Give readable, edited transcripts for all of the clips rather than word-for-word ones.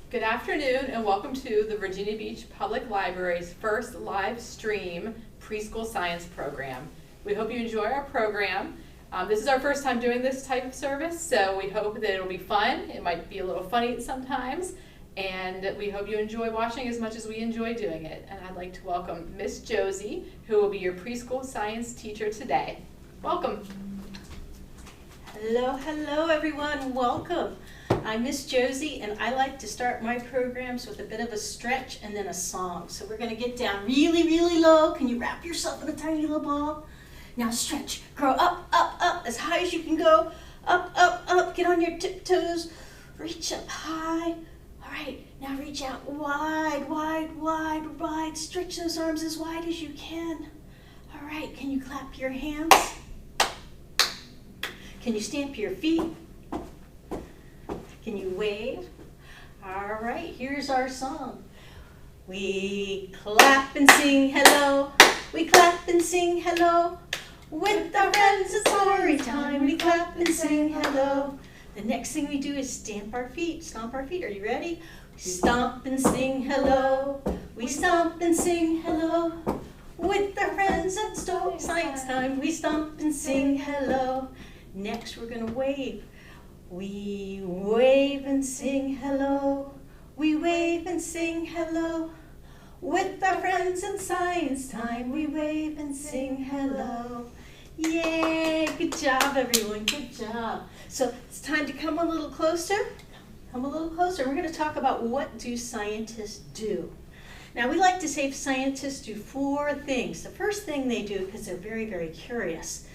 Good afternoon and welcome to the Virginia Beach Public Library's first live stream preschool science program. We hope you enjoy our program. This is our first time doing this type of service, so we hope that it'll be fun. It might be a little funny sometimes, and we hope you enjoy watching as much as we enjoy doing it. And I'd like to welcome Miss Josie, who will be your preschool science teacher today. Welcome. Hello everyone, welcome. I'm Miss Josie and I like to start my programs with a bit of a stretch and then a song. So we're going to get down really low. Can you wrap yourself in a tiny little ball? Now stretch, grow up, as high as you can go. Up, get on your tiptoes, reach up high. All right, now reach out wide, stretch those arms as wide as you can. All right, can you clap your hands? Can you stamp your feet? Can you wave? All right, here's our song. We clap and sing hello. We clap and sing hello. With our friends it's story time. We clap and sing hello. The next thing we do is stamp our feet. Stomp our feet. Are you ready? We stomp and sing hello. We stomp and sing hello. With our friends at story science time. We stomp and sing hello. Next we're going to wave. We wave and sing hello. We wave and sing hello. With our friends in science time, we wave and sing hello. Yay! Good job, everyone. Good job. So it's time to come a little closer. Come a little closer. We're going to talk about what do scientists do. Now, we like to say scientists do 4 things. The first thing they do, because they're very curious,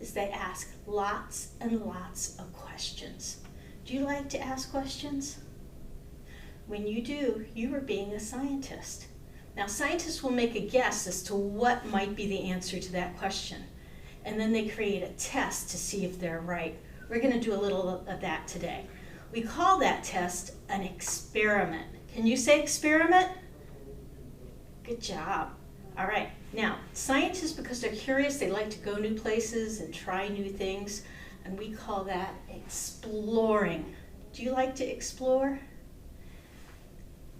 is they ask lots and lots of questions. Do you like to ask questions? When you do, you are being a scientist. Now, scientists will make a guess as to what might be the answer to that question, and then they create a test to see if they're right. We're going to do a little of that today. We call that test an experiment. Can you say experiment? Good job. All right. Now, scientists, because they're curious, they like to go new places and try new things, and we call that exploring. Do you like to explore?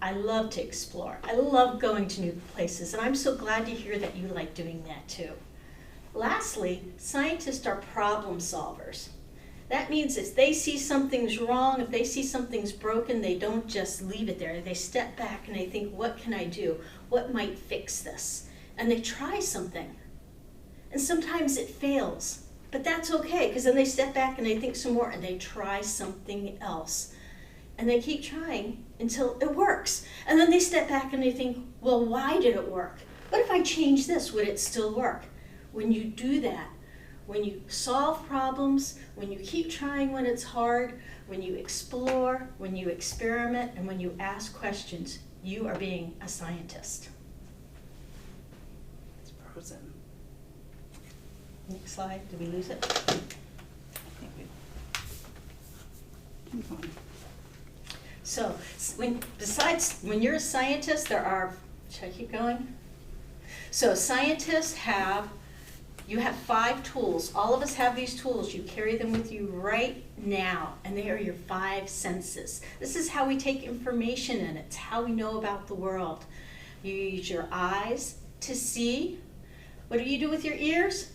I love to explore. I love going to new places, and I'm so glad to hear that you like doing that too. Lastly, scientists are problem solvers. That means if they see something's wrong, if they see something's broken, they don't just leave it there. They step back and they think, what can I do? What might fix this? And they try something. And sometimes it fails. But that's okay, because then they step back and they think some more and they try something else. And they keep trying until it works. And then they step back and they think, well, why did it work? What if I change this? Would it still work? When you do that, when you solve problems, when you keep trying when it's hard, when you explore, when you experiment, and when you ask questions, you are being a scientist. It's frozen. Next slide. Did we lose it? I think we keep on. So, besides when you're a scientist, there are, should I keep going? So scientists you have 5 tools. All of us have these tools. You carry them with you right now, and they are your 5 senses. This is how we take information in. It's how we know about the world. You use your eyes to see. What do you do with your ears?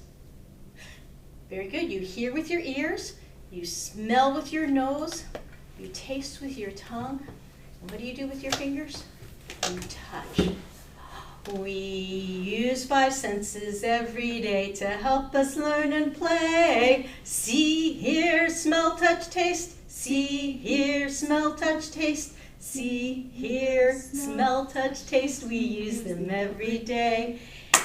Very good. You hear with your ears. You smell with your nose. You taste with your tongue. And what do you do with your fingers? You touch. We use 5 senses every day to help us learn and play. See, hear, smell, touch, taste. See, hear, smell, touch, taste. See, hear, smell, touch, taste. We use them every day.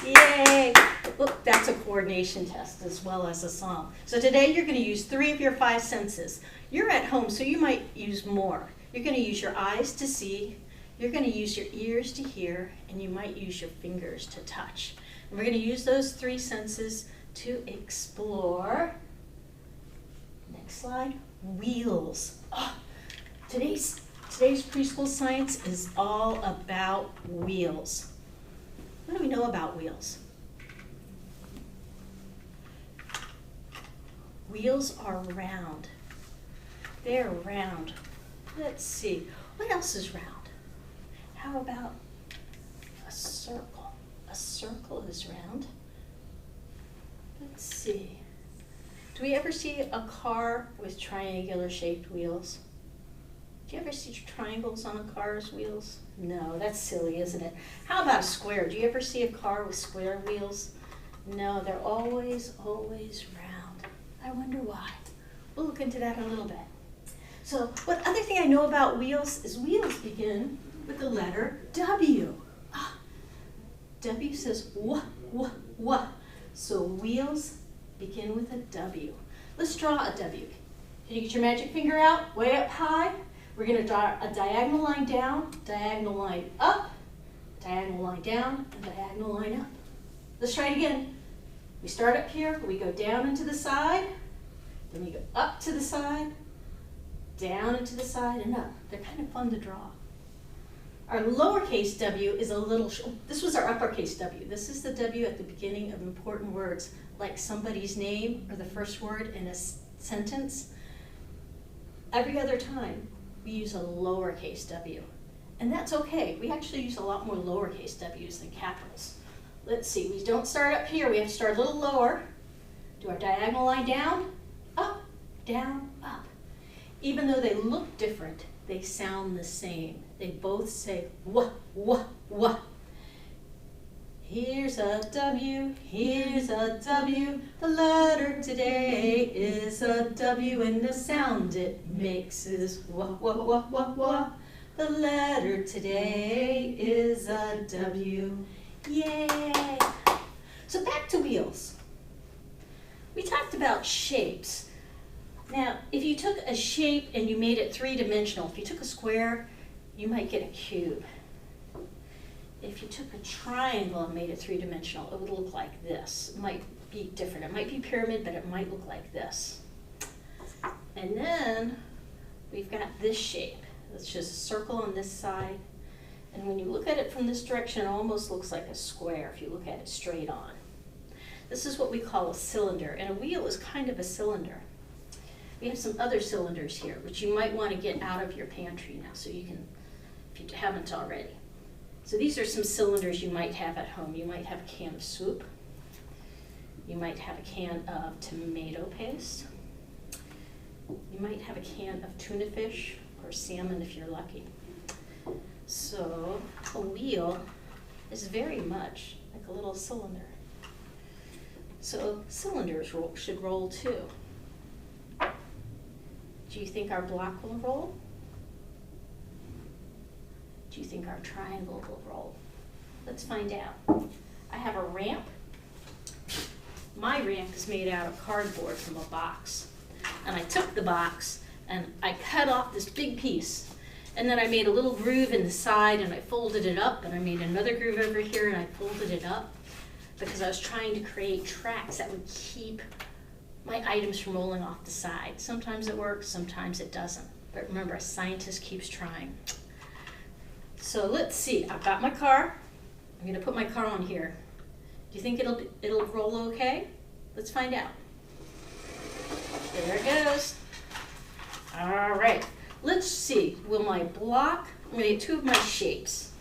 Yay! Look, that's a coordination test as well as a song. So today you're going to use 3 of your 5 senses. You're at home, so you might use more. You're going to use your eyes to see. You're going to use your ears to hear, and you might use your fingers to touch. And we're going to use those 3 senses to explore. Next slide. Wheels. Oh, today's preschool science is all about wheels. What do we know about wheels? Wheels are round. They're round. Let's see. What else is round? How about a circle? A circle is round. Let's see. Do we ever see a car with triangular shaped wheels? Do you ever see triangles on a car's wheels? No, that's silly, isn't it? How about a square? Do you ever see a car with square wheels? No, they're always round. I wonder why. We'll look into that a little bit. So, what other thing I know about wheels is wheels begin with the letter W. W says wah, wah, wah. So wheels begin with a W. Let's draw a W. Can you get your magic finger out, way up high? We're going to draw a diagonal line down, diagonal line up, diagonal line down, and diagonal line up. Let's try it again. We start up here, we go down and to the side, then we go up to the side, down and to the side, and up. They're kind of fun to draw. Our lowercase w is a little, this was our uppercase W. This is the W at the beginning of important words, like somebody's name or the first word in a sentence. Every other time, we use a lowercase w. And that's okay. We actually use a lot more lowercase w's than capitals. Let's see, we don't start up here. We have to start a little lower. Do our diagonal line down, up, up. Even though they look different, they sound the same. They both say wah, wah, wah. Here's a W, here's a W. The letter today is a W, and the sound it makes is wah, wah, wah, wah, wah. The letter today is a W. Yay! So back to wheels. We talked about shapes. Now, if you took a shape and you made it three-dimensional, if you took a square, you might get a cube. If you took a triangle and made it three-dimensional, it would look like this. It might be different. It might be pyramid, but it might look like this. And then we've got this shape. It's just a circle on this side. And when you look at it from this direction, it almost looks like a square if you look at it straight on. This is what we call a cylinder, and a wheel is kind of a cylinder. We have some other cylinders here, which you might want to get out of your pantry now, so you can, if you haven't already. So these are some cylinders you might have at home. You might have a can of soup. You might have a can of tomato paste. You might have a can of tuna fish or salmon if you're lucky. So a wheel is very much like a little cylinder. So cylinders should roll too. Do you think our block will roll? Do you think our triangle will roll? Let's find out. I have a ramp. My ramp is made out of cardboard from a box. And I took the box and I cut off this big piece. And then I made a little groove in the side and I folded it up, and I made another groove over here and I folded it up because I was trying to create tracks that would keep my items from rolling off the side. Sometimes it works, sometimes it doesn't. But remember, a scientist keeps trying. So let's see, I've got my car. I'm gonna put my car on here. Do you think it'll roll okay? Let's find out. There it goes. All right, let's see, will my block, I'm gonna get two of my shapes.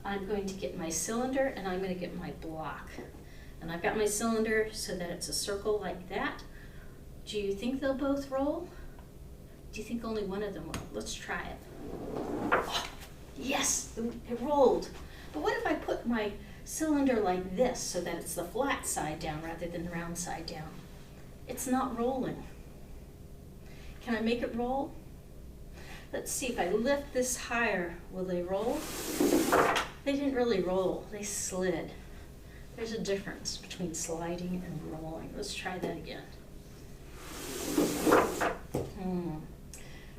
I'm going to get my cylinder and I'm gonna get my block. And I've got my cylinder so that it's a circle like that. Do you think they'll both roll? Do you think only one of them will? Let's try it. Oh, yes, it rolled. But what if I put my cylinder like this so that it's the flat side down rather than the round side down? It's not rolling. Can I make it roll? Let's see, if I lift this higher, will they roll? They didn't really roll, they slid. There's a difference between sliding and rolling. Let's try that again.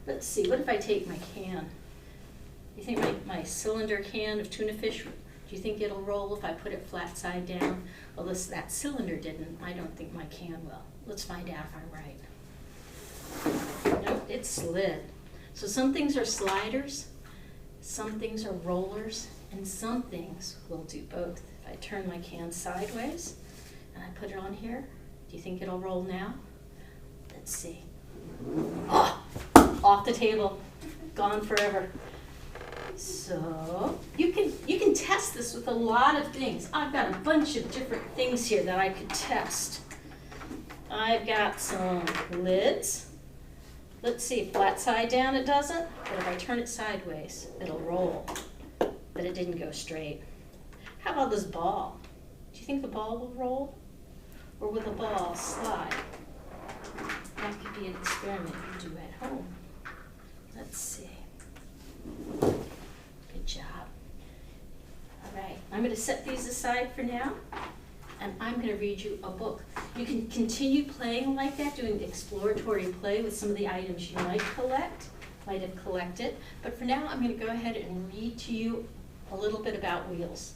Let's see, what if I take my can? You think my cylinder can of tuna fish, do you think it'll roll if I put it flat side down? Well, that cylinder didn't. I don't think my can will. Let's find out if I'm right. Nope, it slid. So some things are sliders, some things are rollers, and some things will do both. If I turn my can sideways and I put it on here, do you think it'll roll now? Let's see. Oh, off the table, gone forever. So you can test this with a lot of things. I've got a bunch of different things here that I could test. I've got some lids. Let's see, flat side down it doesn't, but if I turn it sideways, it'll roll. But it didn't go straight. How about this ball? Do you think the ball will roll? Or will the ball slide? That could be an experiment you do at home. Let's see. Good job. All right, I'm going to set these aside for now, and I'm going to read you a book. You can continue playing like that, doing exploratory play with some of the items you might have collected. But for now, I'm going to go ahead and read to you a little bit about wheels.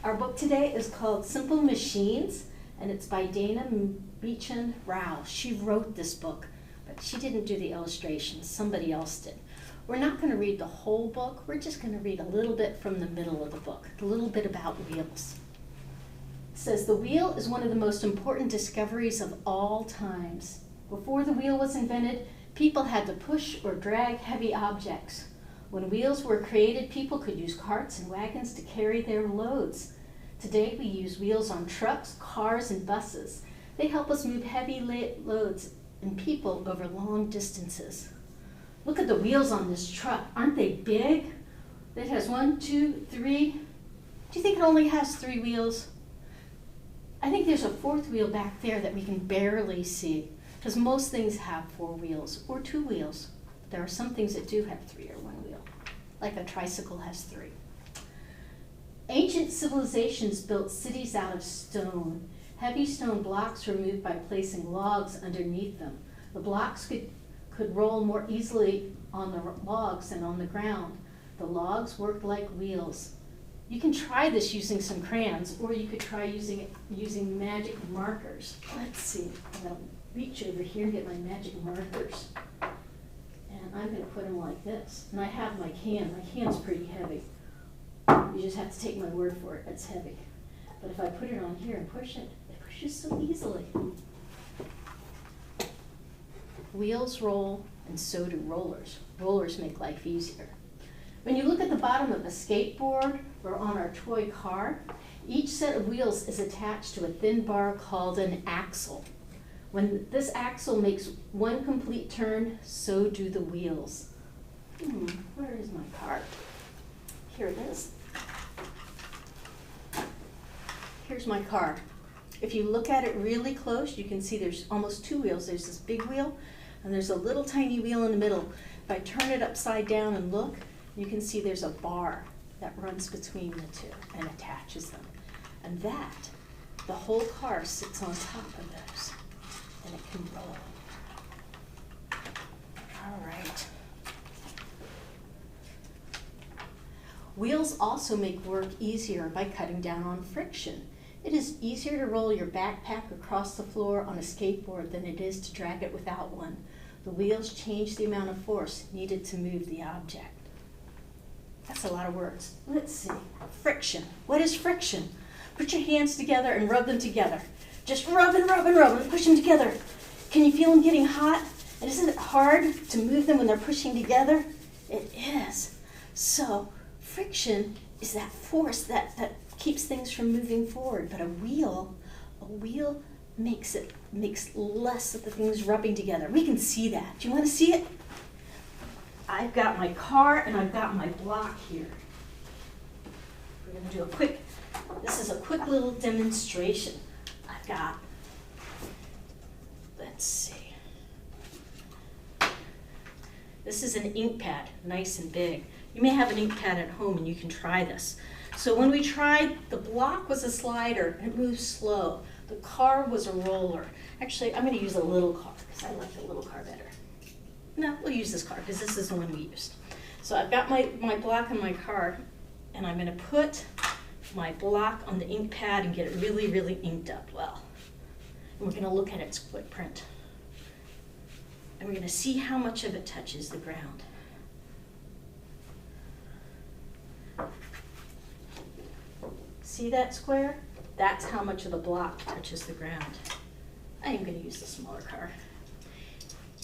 Our book today is called Simple Machines, and it's by Dana Meechan Rao. She wrote this book, but she didn't do the illustrations. Somebody else did. We're not going to read the whole book. We're just going to read a little bit from the middle of the book, a little bit about wheels. It says, the wheel is one of the most important discoveries of all times. Before the wheel was invented, people had to push or drag heavy objects. When wheels were created, people could use carts and wagons to carry their loads. Today, we use wheels on trucks, cars, and buses. They help us move heavy loads and people over long distances. Look at the wheels on this truck. Aren't they big? It has 1, 2, 3. Do you think it only has 3 wheels? I think there's a 4th wheel back there that we can barely see, because most things have 4 wheels or 2 wheels. There are some things that do have 3 or 1 wheel, like a tricycle has 3. Ancient civilizations built cities out of stone. Heavy stone blocks were moved by placing logs underneath them. The blocks could roll more easily on the logs than on the ground. The logs worked like wheels. You can try this using some crayons, or you could try using magic markers. Let's see, I'm going to reach over here and get my magic markers. And I'm going to put them like this. And I have my can. My can's pretty heavy. You just have to take my word for it. It's heavy. But if I put it on here and push it, it pushes so easily. Wheels roll, and so do rollers. Rollers make life easier. When you look at the bottom of a skateboard or on our toy car, each set of wheels is attached to a thin bar called an axle. When this axle makes one complete turn, so do the wheels. Where is my car? Here it is. Here's my car. If you look at it really close, you can see there's almost 2 wheels. There's this big wheel, and there's a little tiny wheel in the middle. If I turn it upside down and look, you can see there's a bar that runs between the 2 and attaches them. And that, the whole car sits on top of those, and it can roll. All right. Wheels also make work easier by cutting down on friction. It is easier to roll your backpack across the floor on a skateboard than it is to drag it without one. The wheels change the amount of force needed to move the object. That's a lot of words. Let's see. Friction. What is friction? Put your hands together and rub them together. Just rub and rub and rub and push them together. Can you feel them getting hot? And isn't it hard to move them when they're pushing together? It is. So friction is that force that keeps things from moving forward. But a wheel makes less of the things rubbing together. We can see that. Do you want to see it? I've got my car and I've got my block here. We're going to do this is a quick little demonstration. I've got, let's see. This is an ink pad, nice and big. You may have an ink pad at home and you can try this. So when we tried, the block was a slider and it moved slow. The car was a roller. Actually, I'm going to use a little car because I like the little car better. No, we'll use this car because this is the one we used. So I've got my block in my car, and I'm going to put my block on the ink pad and get it really, really inked up well. And we're going to look at its footprint. And we're going to see how much of it touches the ground. See that square? That's how much of the block touches the ground. I am going to use the smaller car.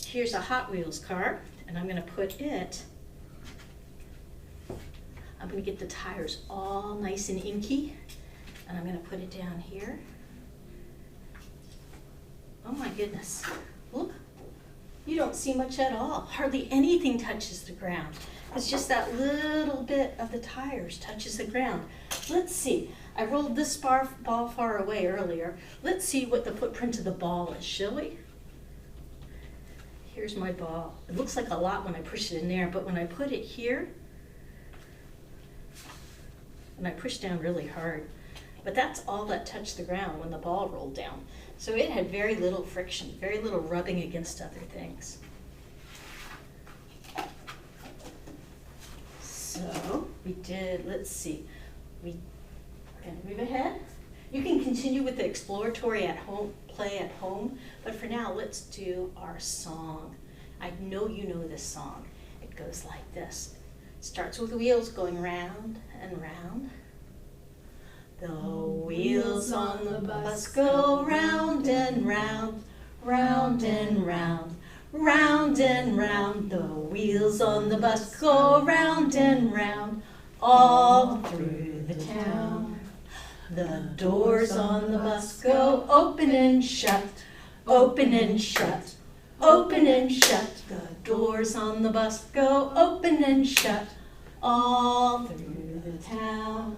Here's a Hot Wheels car, and I'm going to put it, I'm going to get the tires all nice and inky, and I'm going to put it down here. Oh my goodness, look, you don't see much at all. Hardly anything touches the ground. It's just that little bit of the tires touches the ground. Let's see, I rolled this ball far away earlier. Let's see what the footprint of the ball is, shall we? Here's my ball. It looks like a lot when I push it in there, but when I put it here, and I push down really hard, but that's all that touched the ground when the ball rolled down. So it had very little friction, very little rubbing against other things. So we did, let's see, we're gonna move ahead. You can continue with the exploratory at home, play at home, but for now, let's do our song. I know you know this song. It goes like this. It starts with wheels going round and round. The wheels on the bus go round and round, round and round, round and round. The wheels on the bus go round and round, all through the town. The doors on the bus go open and shut, open and shut, open and shut. The doors on the bus go open and shut, all through the town.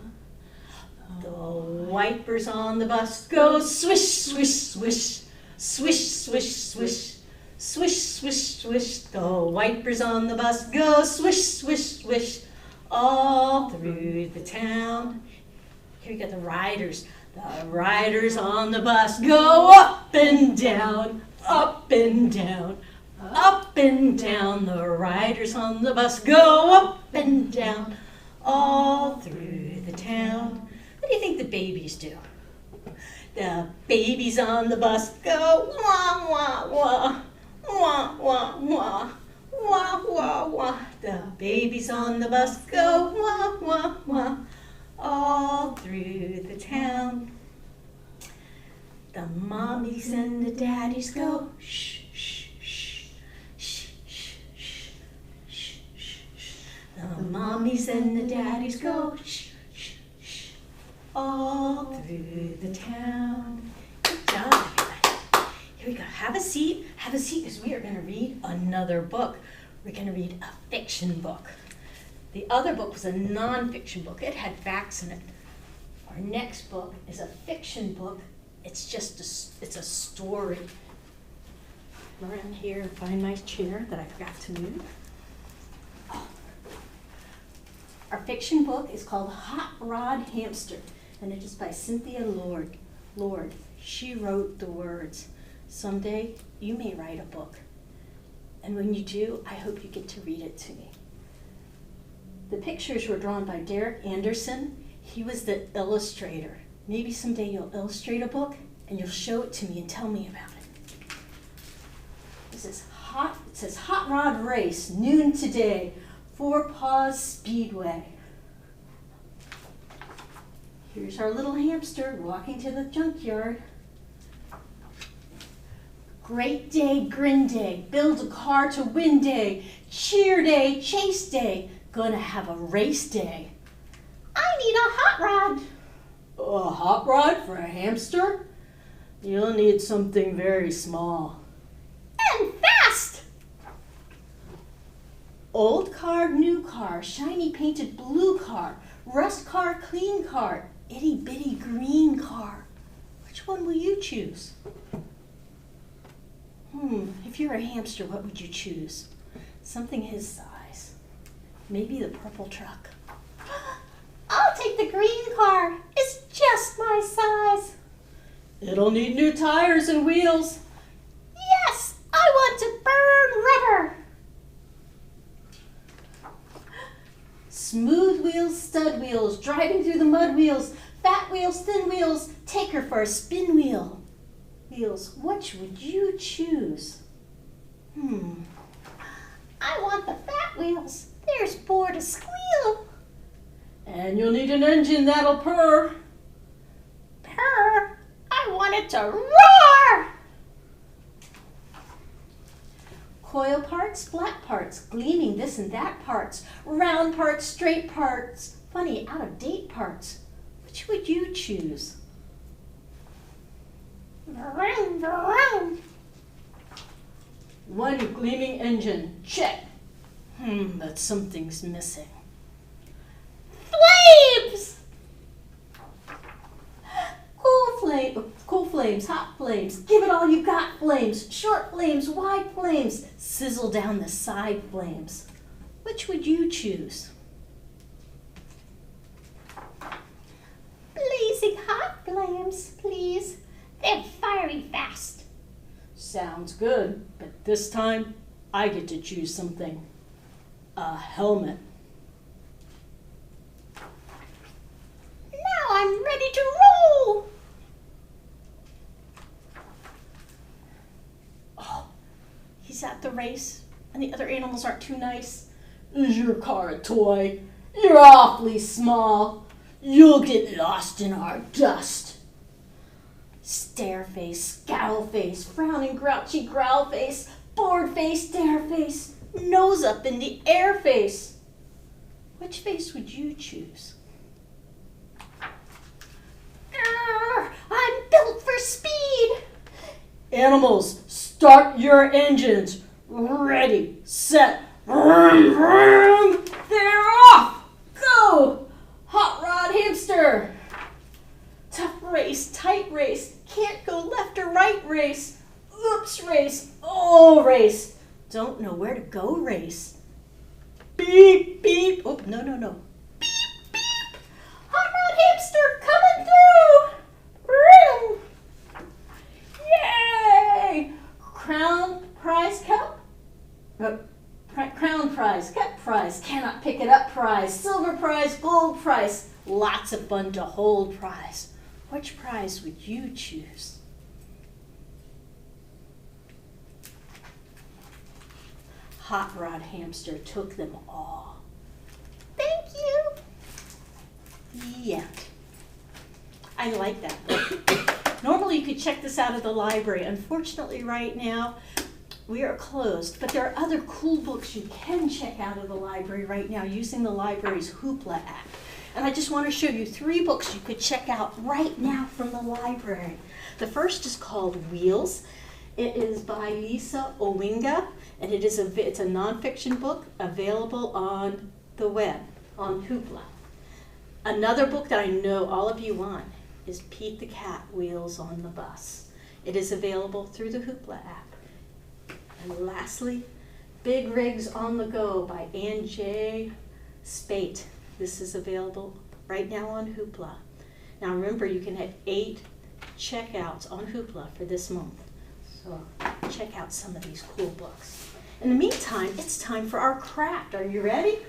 The wipers on the bus go swish, swish, swish, swish, swish, swish, swish, swish, swish. The wipers on the bus go swish, swish, swish, all through the town. Here you got the riders. The riders on the bus go up and down, up and down, up and down. The riders on the bus go up and down, all through the town. What do you think the babies do? The babies on the bus go wah, wah, wah, wah, wah, wah, wah, wah, wah. The babies on the bus go wah, wah, wah, all through the town. The mommies and the daddies go shh, shh, shh, shh, shh, shh, shh, shh, shh. The mommies and the daddies go shh, shh, shh, all through the town. Good job, everybody. Here we go. Have a seat, because we are going to read another book. We're going to read a fiction book. The other book was a nonfiction book. It had facts in it. Our next book is a fiction book. It's just it's a story. Come around here and find my chair that I forgot to move. Oh. Our fiction book is called Rod Hamster, and it is by Cynthia Lord. She wrote the words. Someday you may write a book, and when you do, I hope you get to read it to me. The pictures were drawn by Derek Anderson. He was the illustrator. Maybe someday you'll illustrate a book and you'll show it to me and tell me about it. It says Hot Rod Race, noon today, 4 Paws Speedway. Here's our little hamster walking to the junkyard. Great day, grin day, build a car to win day, cheer day, chase day, gonna have a race day. I need a hot rod. A hot rod for a hamster? You'll need something very small. And fast! Old car, new car, shiny painted blue car, rust car, clean car, itty bitty green car. Which one will you choose? If you're a hamster, what would you choose? Something his size. Maybe the purple truck. I'll take the green car. It's just my size. It'll need new tires and wheels. Yes, I want to burn rubber. Smooth wheels, stud wheels, driving through the mud wheels, fat wheels, thin wheels, take her for a spin wheel. Wheels, which would you choose? I want the fat wheels. There's more to squeal. And you'll need an engine that'll purr. it to roar! Coil parts, flat parts, gleaming this and that parts, round parts, straight parts, funny out-of-date parts. Which would you choose? Vroom, vroom. One gleaming engine, check. But something's missing. Flames! Cool flames, hot flames, give it all you got flames, short flames, wide flames, sizzle down the side flames. Which would you choose? Blazing hot flames, please. They're fiery fast. Sounds good, but this time I get to choose something. A helmet. Now I'm ready to roll. Oh, he's at the race, and the other animals aren't too nice. Is your car a toy? You're awfully small. You'll get lost in our dust. Stare face, scowl face, frowning grouchy growl face, bored face, dare face, nose up in the air face. Which face would you choose? I'm built for speed. Animals, start your engines. Ready, set, vroom, vroom. They're off. Go. Hot Rod Hamster. Tough race, tight race, can't go left or right race. Oops race, oh race. Don't know where to go race. Beep, beep. Oh, no. Beep, beep. Hot Rod Hamster coming through. Vroom. Yay. Crown prize cup. Crown prize, cup prize, cannot pick it up prize, silver prize, gold prize, lots of fun to hold prize. Which prize would you choose? Hot Rod Hamster took them all. Thank you. Yeah. I like that book. Normally you could check this out of the library. Unfortunately right now we are closed, but there are other cool books you can check out of the library right now using the library's Hoopla app. And I just want to show you 3 books you could check out right now from the library. The first is called Wheels. It is by Lisa Owinga, and it's a nonfiction book available on the web, on Hoopla. Another book that I know all of you want is Pete the Cat, Wheels on the Bus. It is available through the Hoopla app. And lastly, Big Rigs on the Go by Ann J. Spate. This is available right now on Hoopla. Now remember, you can have 8 checkouts on Hoopla for this month. So check out some of these cool books. In the meantime, it's time for our craft. Are you ready?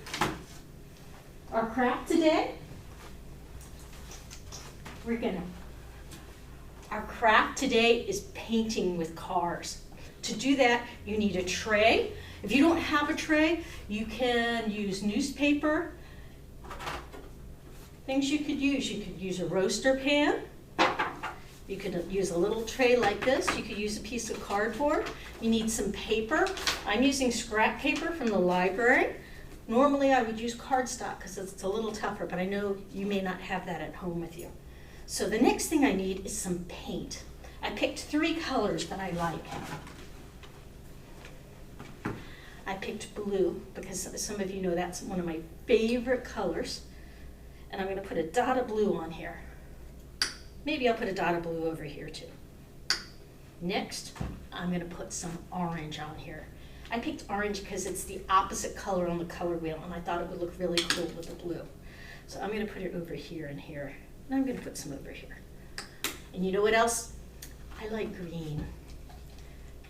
Our craft today? Our craft today is painting with cars. To do that, you need a tray. If you don't have a tray, you can use newspaper. Things you could use a roaster pan. You could use a little tray like this. You could use a piece of cardboard. You need some paper. I'm using scrap paper from the library. Normally I would use cardstock because it's a little tougher, but I know you may not have that at home with you. So the next thing I need is some paint. I picked 3 colors that I like. I picked blue because some of you know that's one of my favorite colors. And I'm going to put a dot of blue on here. Maybe I'll put a dot of blue over here too. Next, I'm going to put some orange on here. I picked orange because it's the opposite color on the color wheel, and I thought it would look really cool with the blue. So I'm going to put it over here and here. And I'm going to put some over here. And you know what else? I like green.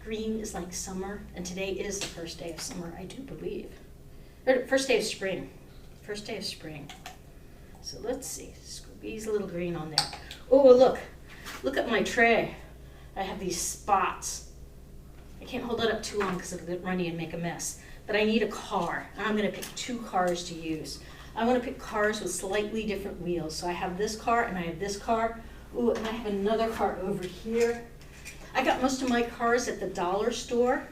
Green is like summer, and today is the first day of summer, I do believe. Or first day of spring. First day of spring. So let's see, squeeze a little green on there. Oh, look at my tray. I have these spots. I can't hold it up too long because it'll get runny and make a mess. But I need a car, and I'm going to pick 2 cars to use. I want to pick cars with slightly different wheels. So I have this car and I have this car. Ooh, and I have another car over here. I got most of my cars at the dollar store,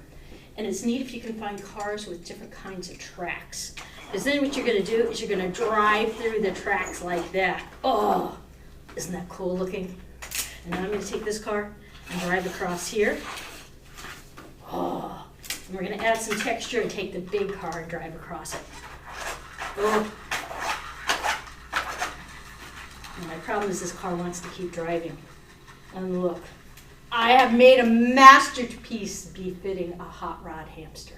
and it's neat if you can find cars with different kinds of tracks. Because then what you're gonna do is you're gonna drive through the tracks like that. Oh, isn't that cool looking? And now I'm gonna take this car and drive across here. Oh, and we're gonna add some texture and take the big car and drive across it. Oh. And my problem is this car wants to keep driving. And look, I have made a masterpiece befitting a hot rod hamster.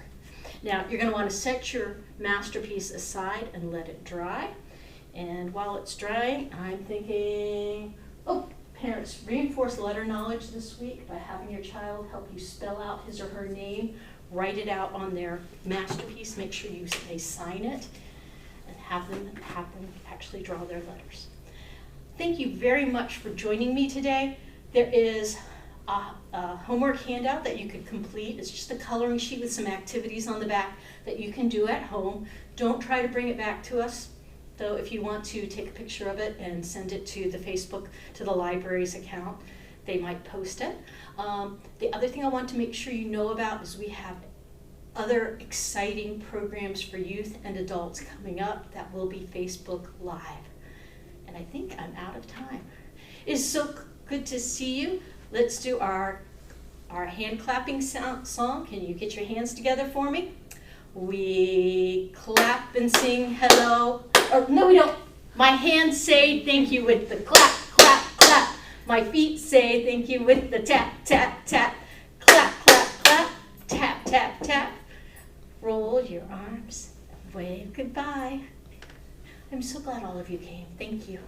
Now, you're going to want to set your masterpiece aside and let it dry. And while it's drying, I'm thinking, oh, parents, reinforce letter knowledge this week by having your child help you spell out his or her name, write it out on their masterpiece, make sure they sign it, and have them actually draw their letters. Thank you very much for joining me today. There is a homework handout that you could complete. It's just a coloring sheet with some activities on the back that you can do at home. Don't try to bring it back to us, though. If you want to take a picture of it and send it to the Facebook, to the library's account, they might post it. The other thing I want to make sure you know about is we have other exciting programs for youth and adults coming up that will be Facebook Live. And I think I'm out of time. It's so good to see you. Let's do our hand clapping song. Can you get your hands together for me? We clap and sing hello. Or no, we don't. My hands say thank you with the clap, clap, clap. My feet say thank you with the tap, tap, tap. Clap, clap, clap. Tap, tap, tap. Roll your arms. Wave goodbye. I'm so glad all of you came. Thank you.